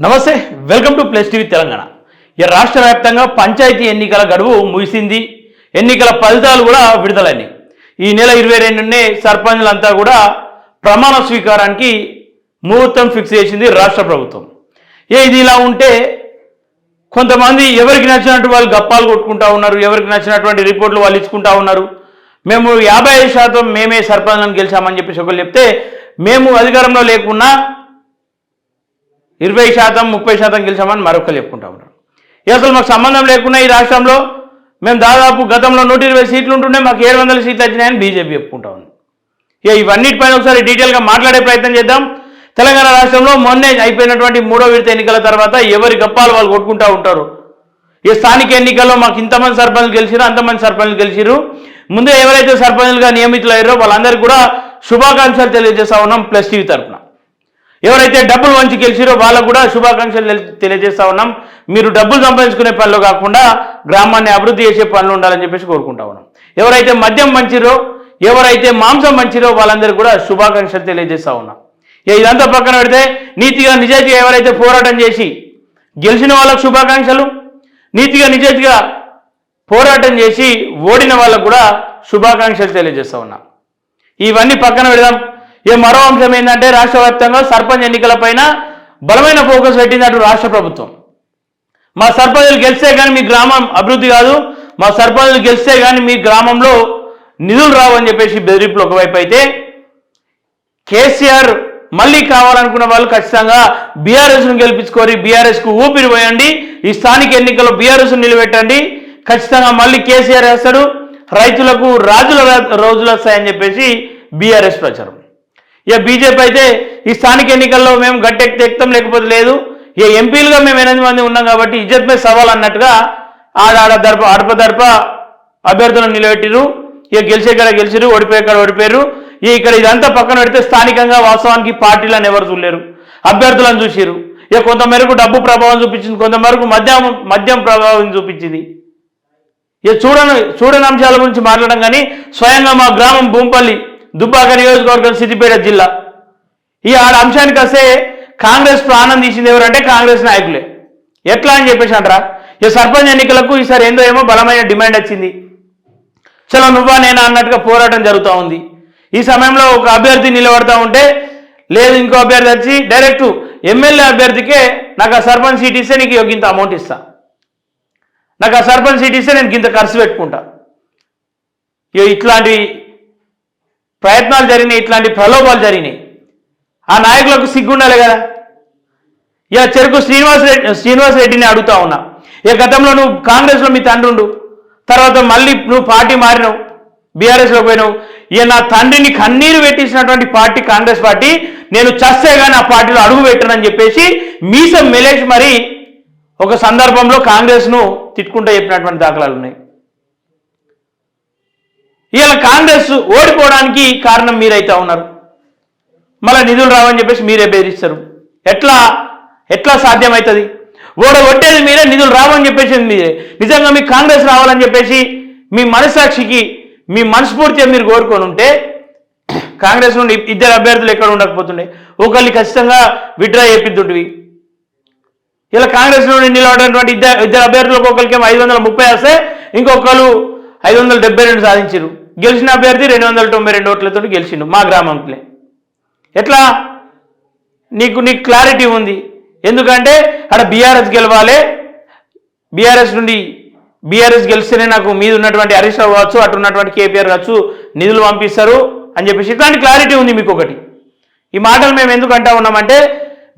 నమస్తే welcome to plus TV Telangana. ఈ రాష్ట్ర వ్యాప్తంగా పంచాయతీ ఎన్నికల గడువు ముగిసింది. ఎన్నికల ఫలితాలు కూడా విడుదలైనాయి. ఈ నెల 22నే సర్పంచులంతా కూడా ప్రమాణ స్వీకారానికి ముహూర్తం ఫిక్స్ చేసింది రాష్ట్ర ప్రభుత్వం. ఇది ఇలా ఉంటే కొంతమంది ఎవరికి నచ్చినట్టు వాళ్ళు గప్పాలు కొట్టుకుంటా ఉన్నారు, ఎవరికి నచ్చినటువంటి రిపోర్ట్లు వాళ్ళు ఇచ్చుకుంటా ఉన్నారు. మేము 55% మేమే సర్పంచ్లను గెలిచామని చెప్పేసి ఒకరు చెప్తే, మేము అధికారంలో లేకున్నా 20%, 30% గెలిచామని మరొకరు చెప్పుకుంటా ఉన్నారు. అసలు మాకు సంబంధం లేకుండా ఈ రాష్ట్రంలో మేము దాదాపు గతంలో 120 సీట్లు ఉంటుండే మాకు 700 సీట్లు వచ్చినాయని బీజేపీ చెప్పుకుంటా ఉంది. ఇవన్నిటిపైన ఒకసారి డీటెయిల్గా మాట్లాడే ప్రయత్నం చేద్దాం. తెలంగాణ రాష్ట్రంలో మొన్నే అయిపోయినటువంటి 3వ విడత ఎన్నికల తర్వాత ఎవరి గప్పాలు వాళ్ళు కొట్టుకుంటూ ఉంటారు. స్థానిక ఎన్నికల్లో మాకు ఇంతమంది సర్పంచ్లు గెలిచిరు, అంతమంది సర్పంచ్లు గెలిచిరు. ముందే ఎవరైతే సర్పంచ్లుగా నియమితులయ్యారో వాళ్ళందరికీ కూడా శుభాకాంక్షలు తెలియజేస్తా ఉన్నాం ప్లస్ టీవీ తరఫున. ఎవరైతే డబ్బులు వంచి గెలిచిరో వాళ్ళకు కూడా శుభాకాంక్షలు తెలియజేస్తా ఉన్నాం. మీరు డబ్బులు సంపాదించుకునే పనులు కాకుండా గ్రామాన్ని అభివృద్ధి చేసే పనులు ఉండాలని చెప్పేసి కోరుకుంటా ఉన్నాం. ఎవరైతే మద్యం మంచిరో, ఎవరైతే మాంసం మంచిరో వాళ్ళందరికీ కూడా శుభాకాంక్షలు తెలియజేస్తా ఉన్నాం. ఇదంతా పక్కన పెడితే నీతిగా నిజాయితీగా ఎవరైతే పోరాటం చేసి గెలిచిన వాళ్ళకు శుభాకాంక్షలు, నీతిగా నిజాయితీగా పోరాటం చేసి ఓడిన వాళ్ళకు కూడా శుభాకాంక్షలు తెలియజేస్తా ఉన్నాం. ఇవన్నీ పక్కన పెడదాం. మరో అంశం ఏంటంటే రాష్ట్ర వ్యాప్తంగా సర్పంచ్ ఎన్నికలపైన బలమైన ఫోకస్ పెట్టినట్టు రాష్ట్ర ప్రభుత్వం. మా సర్పంచులు గెలిస్తే కానీ మీ గ్రామం అభివృద్ధి కాదు, మా సర్పంచులు గెలిస్తే కానీ మీ గ్రామంలో నిధులు రావు అని చెప్పేసి బెదిరింపులు ఒకవైపు అయితే, కేసీఆర్ మళ్ళీ కావాలనుకున్న వాళ్ళు ఖచ్చితంగా బీఆర్ఎస్ను గెలిపించుకోరి, బీఆర్ఎస్కు ఊపిరి పోయండి, ఈ స్థానిక ఎన్నికల్లో బీఆర్ఎస్ను నిలబెట్టండి, ఖచ్చితంగా మళ్ళీ కేసీఆర్ వేస్తాడు, రైతులకు రాజుల రోజులు వస్తాయని చెప్పేసి బీఆర్ఎస్ ప్రచారం. బీజేపీ అయితే ఈ స్థానిక ఎన్నికల్లో మేము గట్టెక్కి ఎక్కుతాం లేకపోతే లేదు, ఎంపీలుగా మేము 8 మంది ఉన్నాం కాబట్టి ఇజ్జత్ మీద సవాల్ అన్నట్టుగా అడపదడప అభ్యర్థులను నిలబెట్టిరు. గెలిచే కాడ గెలిచిరు, ఓడిపోయే కాడ ఓడిపోయారు. ఇక్కడ ఇదంతా పక్కన పెడితే స్థానికంగా వాస్తవానికి పార్టీలను ఎవరు చూడలేరు, అభ్యర్థులను చూసిరు. కొంతమేరకు డబ్బు ప్రభావం చూపించింది, కొంతమేరకు మద్యం ప్రభావం చూపించింది. చూడని అంశాల గురించి మాట్లాడడం కానీ స్వయంగా మా గ్రామం భూంపల్లి దుబ్బాక నియోజకవర్గం సిద్దిపేట జిల్లా ఆడ అంశానికి వస్తే కాంగ్రెస్ ప్రాణం తీసింది ఎవరంటే కాంగ్రెస్ నాయకులే. ఎట్లా అని చెప్పేసి అంటారా, సర్పంచ్ ఎన్నికలకు ఈసారి ఏమో బలమైన డిమాండ్ వచ్చింది. చలో నువ్వా నేనా అన్నట్టుగా పోరాటం జరుగుతూ ఉంది. ఈ సమయంలో ఒక అభ్యర్థి నిలబడతా ఉంటే, లేదు ఇంకో అభ్యర్థి వచ్చి డైరెక్ట్ ఎమ్మెల్యే అభ్యర్థికే నాకు ఆ సర్పంచ్ సీట్ ఇస్తే నీకు ఇంత అమౌంట్ ఇస్తా, నాకు ఆ సర్పంచ్ సీట్ ఇస్తే నేను ఇంత ఖర్చు పెట్టుకుంటా. ఇట్లాంటి ప్రయత్నాలు జరిగినాయి, ఇట్లాంటి ప్రలోభాలు జరిగినాయి. ఆ నాయకులకు సిగ్గుండాలి కదా. చెరుకు శ్రీనివాసరెడ్డిని అడుగుతా ఉన్నా, గతంలో నువ్వు కాంగ్రెస్లో మీ తండ్రి ఉండు, తర్వాత మళ్ళీ నువ్వు పార్టీ మారినావు, బీఆర్ఎస్లో పోయినావు. నా తండ్రిని కన్నీరు పెట్టించినటువంటి పార్టీ కాంగ్రెస్ పార్టీ, నేను చస్తే కానీ ఆ పార్టీలో అడుగు పెట్టనని చెప్పేసి మీసం మెలేసి మరి ఒక సందర్భంలో కాంగ్రెస్ను తిట్టుకుంటూ చెప్పినటువంటి దాఖలాలు ఉన్నాయి. కాంగ్రెస్ ఓడిపోవడానికి కారణం మీరైతే ఉన్నారు. మళ్ళీ నిధులు రావని చెప్పేసి మీరే బెదిరిస్తారు. ఎట్లా సాధ్యమవుతుంది? ఓడగొట్టేది మీరే, నిధులు రావని చెప్పేసి మీరే. నిజంగా మీకు కాంగ్రెస్ రావాలని చెప్పేసి మీ మనస్సాక్షికి మీ మనస్ఫూర్తిగా మీరు కోరుకొని ఉంటే కాంగ్రెస్ నుండి 2 అభ్యర్థులు ఎక్కడ ఉండకపోతుండే, ఒకళ్ళని ఖచ్చితంగా విత్డ్రా చేపిద్దుంటివి. కాంగ్రెస్ నుండి నిలబడినటువంటి 2 అభ్యర్థులకు ఒకరికేమో 530 వస్తే ఇంకొకరు 572 సాధించారు. గెలిచిన అభ్యర్థి 292 ఓట్లతో గెలిచిండు మా గ్రామంలో. ఎట్లా? నీకు క్లారిటీ ఉంది. ఎందుకంటే అక్కడ బీఆర్ఎస్ గెలవాలి, బీఆర్ఎస్ గెలిస్తేనే నాకు మీద ఉన్నటువంటి హరీష్ రావు కావచ్చు, అటు ఉన్నటువంటి కేపీఆర్ కావచ్చు నిధులు పంపిస్తారు అని చెప్పేసి ఇట్లాంటి క్లారిటీ ఉంది మీకు. ఒకటి ఈ మాటలు మేము ఎందుకు అంటా ఉన్నామంటే,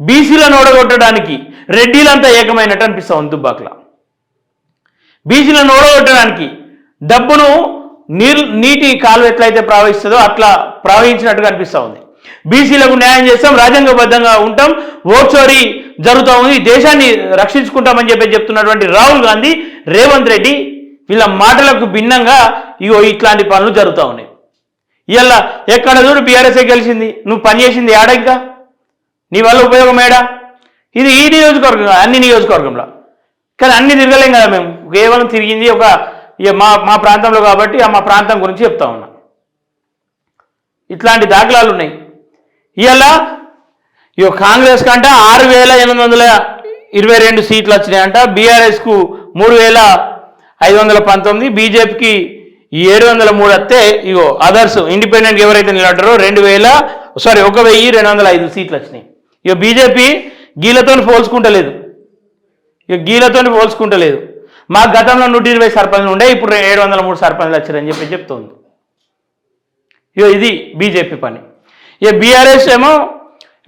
బీసీలను ఓడగొట్టడానికి రెడ్డిలంతా ఏకమైనట్టు అనిపిస్తా ఉంది. దుబ్బాకలా బీసీలను ఓడగొట్టడానికి డబ్బును నీటి కాలువ ఎట్లయితే ప్రవహిస్తుందో అట్లా ప్రవహించినట్టుగా అనిపిస్తూ ఉంది. బీసీలకు న్యాయం చేస్తాం, రాజ్యాంగబద్ధంగా ఉంటాం, ఓట్ చోరీ జరుగుతూ ఉంది, దేశాన్ని రక్షించుకుంటామని చెప్పి చెప్తున్నటువంటి రాహుల్ గాంధీ, రేవంత్ రెడ్డి వీళ్ళ మాటలకు భిన్నంగా ఇట్లాంటి పనులు జరుగుతూ ఉన్నాయి. ఎక్కడ చూడు బీఆర్ఎస్ఏ గెలిచింది, నువ్వు పనిచేసింది ఏడా, ఇంకా నీ వల్ల ఉపయోగం ఏడా? ఇది ఈ నియోజకవర్గం, అన్ని నియోజకవర్గంలో కానీ అన్ని తిరగలేం కదా మేము. కేవలం తిరిగింది మా ప్రాంతంలో కాబట్టి మా ప్రాంతం గురించి చెప్తా ఉన్నా. ఇట్లాంటి దాఖలాలు ఉన్నాయి. కాంగ్రెస్ కంటే 22 సీట్లు వచ్చినాయంట, బీఆర్ఎస్కు 3519, బీజేపీకి 703 వస్తే ఇగో అదర్స్ ఇండిపెండెంట్ ఎవరైతే నిలబడ్డారో 1205 సీట్లు వచ్చినాయి. ఇక బీజేపీ గీలతో పోల్చుకుంటలేదు. మా గతంలో 120 సర్పంచ్లు ఉండే, ఇప్పుడు 703 సర్పంచ్లు వచ్చారని చెప్తోంది. ఇక ఇది బీజేపీ పని. ఇక బీఆర్ఎస్ ఏమో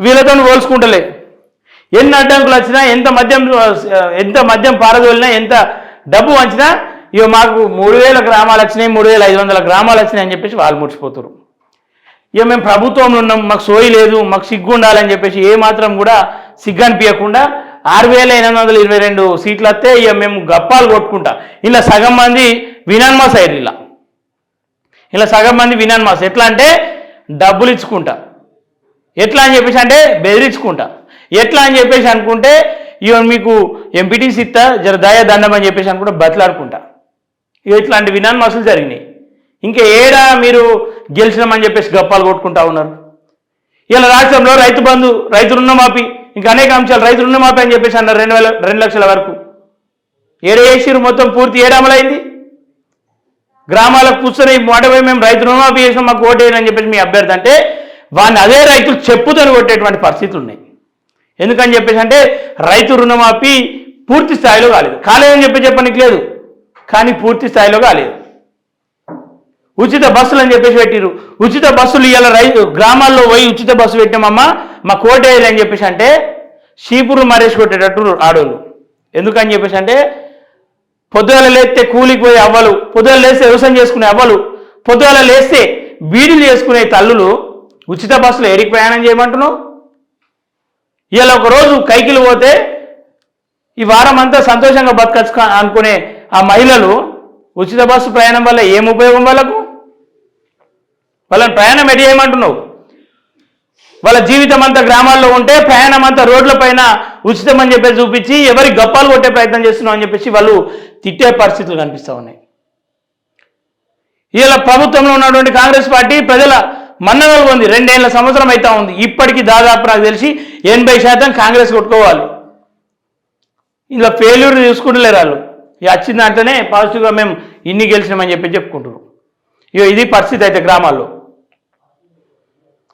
వీళ్ళతో పోల్చుకుంటలే. ఎన్ని అడ్డంకులు వచ్చినా, ఎంత మద్యం పారదోలినా, ఎంత డబ్బు వంచినా ఇక మాకు 3000 గ్రామాలు వచ్చినాయి, 3500 గ్రామాలు వచ్చినాయి అని చెప్పేసి వాళ్ళు ముడిచిపోతారు. ఇక మేము ప్రభుత్వంలో ఉన్నాం, మాకు సోయి లేదు, మాకు సిగ్గు ఉండాలని చెప్పేసి ఏమాత్రం కూడా సిగ్గు అనిపించకుండా 6822 సీట్లు వస్తే ఇక మేము గప్పాలు కొట్టుకుంటా. ఇలా సగం మంది వినాన్మాస్ అయ్యారు. ఇలా సగం మంది వినాన్మాస్. ఎట్లా అంటే డబ్బులు ఇచ్చుకుంటా, ఎట్లా అని చెప్పేసి అంటే బెదిరించుకుంటా, ఎట్లా అని చెప్పేసి అనుకుంటే ఇక మీకు ఎంపీటీసీ ఇస్తా జర దయ దండం అని చెప్పేసి అనుకుంటా బతిలాడుకుంటా. ఇక ఇట్లాంటి వినాన్మాసులు జరిగినాయి. ఇంకా ఏడా మీరు గెలిచినామని చెప్పేసి గప్పాలు కొట్టుకుంటా ఉన్నారు. ఇలా రాష్ట్రంలో రైతు బంధు, రైతు రుణమాఫీ, ఇంకా అనేక అంశాలు, రైతు రుణమాఫీ అని చెప్పేసి అన్నారు 2 లక్షల వరకు. ఏడేసిరు మొత్తం పూర్తి ఏడమలైంది. గ్రామాలకు కూర్చొని మాటపోయి మేము రైతు రుణమాఫీ చేసినాం, మాకు ఓటేయని చెప్పేసి మీ అభ్యర్థి అంటే వాడిని అదే రైతులు చెప్పుతోని కొట్టేటువంటి పరిస్థితులు ఉన్నాయి. ఎందుకని చెప్పేసి అంటే రైతు రుణమాఫీ పూర్తి స్థాయిలో కాలేదని చెప్పడానికి లేదు, కానీ పూర్తి స్థాయిలో కాలేదు. ఉచిత బస్సులు అని చెప్పేసి పెట్టిరు. ఉచిత బస్సులు ఇవాళ గ్రామాల్లో పోయి ఉచిత బస్సు పెట్టామమ్మా మా కోటేయాలి అని చెప్పేసి అంటే షీపురు మరేసి కొట్టేటట్టు ఆడోళ్ళు. ఎందుకని చెప్పేసి అంటే పొద్దుగాల లేస్తే కూలికి పోయి అవ్వలు, పొద్దుగాల లేస్తే వ్యవసాయం చేసుకునే అవ్వలు, పొద్దుగాల లేస్తే బీడీలు చేసుకునే తల్లులు ఉచిత బస్సులో ఏడికి ప్రయాణం చేయమంటున్నావు? ఇవాళ ఒకరోజు కైకిలు పోతే ఈ వారం అంతా సంతోషంగా బతకచ్చు అనుకునే ఆ మహిళలు ఉచిత బస్సు ప్రయాణం వల్ల ఏం ఉపయోగం? వాళ్ళని ప్రయాణం ఎటు చేయమంటున్నావు? వాళ్ళ జీవితం అంతా గ్రామాల్లో ఉంటే ప్రయాణం అంతా రోడ్లపైన ఉచితం అని చెప్పేసి చూపించి ఎవరికి గప్పాలు కొట్టే ప్రయత్నం చేస్తున్నాం అని చెప్పేసి వాళ్ళు తిట్టే పరిస్థితులు కనిపిస్తూ ఉన్నాయి. ఇలా ప్రభుత్వంలో ఉన్నటువంటి కాంగ్రెస్ పార్టీ ప్రజల మన్ననలు పొంది 2 సంవత్సరం అవుతా ఉంది. ఇప్పటికీ దాదాపు నాకు తెలిసి 80% కాంగ్రెస్ కొట్టుకోవాలి. ఇలా ఫెయిల్యూర్ చూసుకుంటలేరు వాళ్ళు. వచ్చిన దాంట్లోనే పాజిటివ్గా మేము ఇన్ని గెలిచినామని చెప్పుకుంటున్నారు. ఇది పరిస్థితి అయితే గ్రామాల్లో.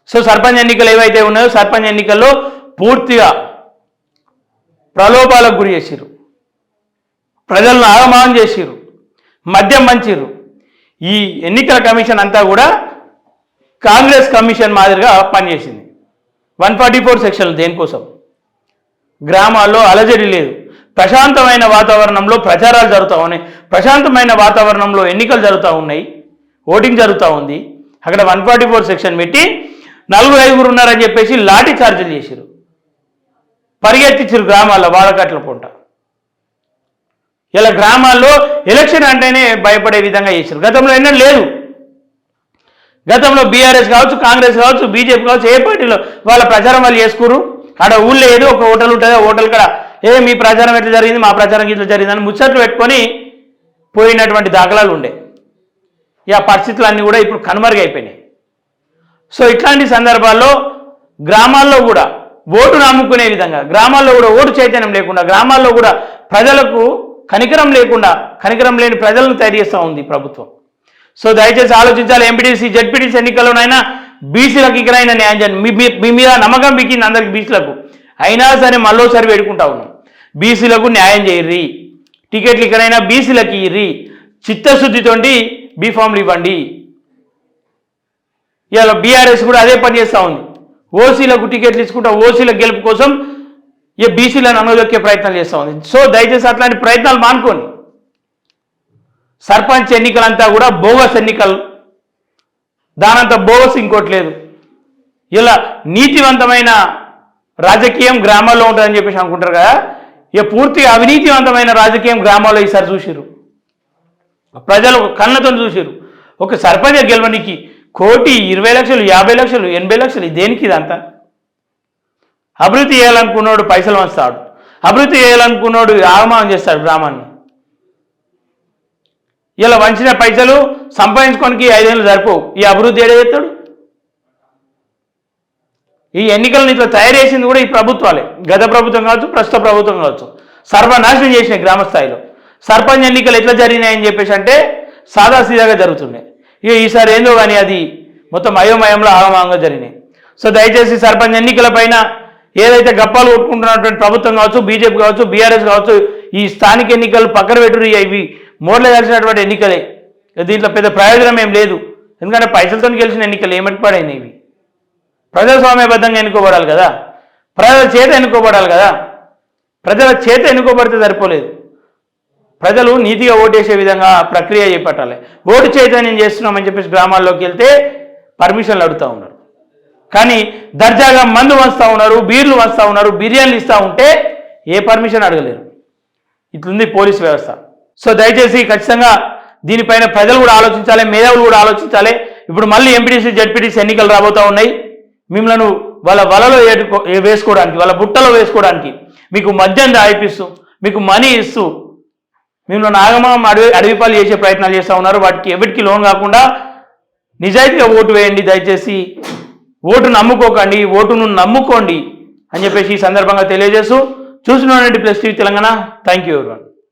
సో సర్పంచ్ ఎన్నికలు ఏవైతే ఉన్నాయో సర్పంచ్ ఎన్నికల్లో పూర్తిగా ప్రలోభాలకు గురి చేసిరు, ప్రజలను ఆగమానం చేసిరు, మద్యం పంచిరు. ఈ ఎన్నికల కమిషన్ అంతా కూడా కాంగ్రెస్ కమిషన్ మాదిరిగా పనిచేసింది. 144 సెక్షన్లు దేనికోసం? గ్రామాల్లో అలజడి లేదు, ప్రశాంతమైన వాతావరణంలో ప్రచారాలు జరుగుతూ ఉన్నాయి, ప్రశాంతమైన వాతావరణంలో ఎన్నికలు జరుగుతూ ఉన్నాయి, ఓటింగ్ జరుగుతూ ఉంది. అక్కడ 144 సెక్షన్ పెట్టి 4-5 ఉన్నారని చెప్పేసి లాఠీ చార్జీలు చేశారు, పరిగెత్తించారు గ్రామాల్లో వాడకట్ల పూట. ఇలా గ్రామాల్లో ఎలక్షన్ అంటేనే భయపడే విధంగా చేశారు. గతంలో ఎన్నడూ లేదు. గతంలో బీఆర్ఎస్ కావచ్చు, కాంగ్రెస్ కావచ్చు, బీజేపీ కావచ్చు, ఏ పార్టీలో వాళ్ళ ప్రచారం వాళ్ళు చేసుకురు. ఆడ ఊళ్ళో ఏదో ఒక హోటల్ ఉంటుంది, ఆ హోటల్ కూడా మీ ప్రచారం ఎట్లా జరిగింది, మా ప్రచారం ఇట్లా జరిగిందని ముచ్చట్లు పెట్టుకొని పోయినటువంటి దాఖలాలు ఉండే. ఈ పరిస్థితులన్నీ కూడా ఇప్పుడు కనుమరుగైపోయినాయి. సో ఇట్లాంటి సందర్భాల్లో గ్రామాల్లో కూడా ఓటు నమ్ముకునే విధంగా, గ్రామాల్లో కూడా ఓటు చైతన్యం లేకుండా, గ్రామాల్లో కూడా ప్రజలకు కనికరం లేకుండా, కనికరం లేని ప్రజలను తయారు చేస్తూ ఉంది ప్రభుత్వం. సో దయచేసి ఆలోచించాలి. ఎంపీటీసీ, జెడ్పీటీసీ ఎన్నికల్లోనైనా బీసీలకు ఇకనైనా న్యాయం చేయండి. మీ మీద నమ్మకం బిక్కింది అందరికి బీసీలకు, అయినా సరే మళ్ళోసారి వేడుకుంటా ఉన్నాం, బీసీలకు న్యాయం చేయర్రి, టికెట్లు ఇకనైనా బీసీలకు ఇయ్యి, చిత్తశుద్ధితోటి బీఫామ్లు ఇవ్వండి. ఇలా బీఆర్ఎస్ కూడా అదే పని చేస్తూ ఉంది. ఓసీలకు టికెట్లు ఇచ్చుకుంటా ఓసీల గెలుపు కోసం బీసీలను అనగదొక్కే ప్రయత్నం చేస్తూ ఉంది. సో దయచేసి అట్లాంటి ప్రయత్నాలు మానుకోండి. సర్పంచ్ ఎన్నికలంతా కూడా బోగస్ ఎన్నికలు, దానంతా బోగస్ ఇంకోటి లేదు. ఇలా నీతివంతమైన రాజకీయం గ్రామాల్లో ఉంటుందని చెప్పేసి అనుకుంటారు కదా, పూర్తిగా అవినీతివంతమైన రాజకీయం గ్రామాల్లో ఈసారి చూసిరు, ప్రజలు కళ్ళతో చూసిరు. ఒక సర్పంచ్ గెలవనికి 1,20,00,000, 50 లక్షలు, 80 లక్షలు, దేనికి ఇదంతా? అభివృద్ధి చేయాలనుకున్నాడు పైసలు వంచుతాడు, అభివృద్ధి చేయాలనుకున్నాడు ఆగమనం చేస్తాడు గ్రామాన్ని. ఇలా వంచిన పైసలు సంపాదించుకోనికి 5 ఏళ్ళు సరిపోవు. ఈ అభివృద్ధి ఏడే చేస్తాడు? ఈ ఎన్నికలను ఇట్లా తయారు చేసింది కూడా ఈ ప్రభుత్వాలే, గత ప్రభుత్వం కావచ్చు, ప్రస్తుత ప్రభుత్వం కావచ్చు. సర్వనాశనం చేసినాయి గ్రామ స్థాయిలో. సర్పంచ్ ఎన్నికలు ఎట్లా జరిగినాయని చెప్పేసి అంటే సాదాసీదాగా జరుగుతున్నాయి. ఇక ఈసారి ఏందో కానీ అది మొత్తం అయోమయంలో ఆగమాగంగా జరిగినాయి. సో దయచేసి సర్పంచ్ ఎన్నికల పైన ఏదైతే గప్పాలు కొట్టుకుంటున్నటువంటి ప్రభుత్వం కావచ్చు, బీజేపీ కావచ్చు, బీఆర్ఎస్ కావచ్చు, ఈ స్థానిక ఎన్నికలు పక్కన పెట్టురు. ఇవి మోడ్లో కలిసినటువంటి ఎన్నికలే. దీంట్లో పెద్ద ప్రయోజనం ఏం లేదు. ఎందుకంటే పైసలతో గెలిచిన ఎన్నికలు ఏమటి పడైనాయి. ఇవి ప్రజాస్వామ్యబద్ధంగా ఎన్నుకోబడాలి కదా, ప్రజల చేత ఎన్నుకోబడాలి కదా. ప్రజల చేత ఎన్నుకోబడితే సరిపోలేదు. ప్రజలు నీతిగా ఓటేసే విధంగా ప్రక్రియ చేపట్టాలి. ఓటు చైతన్యం చేస్తున్నామని చెప్పేసి గ్రామాల్లోకి వెళ్తే పర్మిషన్లు అడుగుతూ ఉన్నారు. కానీ దర్జాగా మందు వంచుతూ ఉన్నారు, బీర్లు వంచుతూ ఉన్నారు, బిర్యానీలు ఇస్తూ ఉంటే ఏ పర్మిషన్ అడగలేరు. ఇట్లుంది పోలీస్ వ్యవస్థ. సో దయచేసి ఖచ్చితంగా దీనిపైన ప్రజలు కూడా ఆలోచించాలి, మేధావులు కూడా ఆలోచించాలి. ఇప్పుడు మళ్ళీ ఎంపీటీసీ జడ్పీటీసీ ఎన్నికలు రాబోతూ ఉన్నాయి. మిమ్మల్ని వాళ్ళ వలలో వేసుకోవడానికి, వాళ్ళ బుట్టలో వేసుకోవడానికి మీకు మద్యం దాయిపిస్తూ, మీకు మనీ ఇస్తూ మిమ్మల్ని ఆగమం అడవిపాలు చేసే ప్రయత్నాలు చేస్తూ ఉన్నారు. వాటికి ఎవరికి లోన్ కాకుండా నిజాయితీగా ఓటు వేయండి. దయచేసి ఓటు నమ్ముకోకండి, ఓటును నమ్ముకోండి అని చెప్పేసి ఈ సందర్భంగా తెలియజేస్తూ చూస్తున్నానండి plus TV Telangana. Thank you everyone.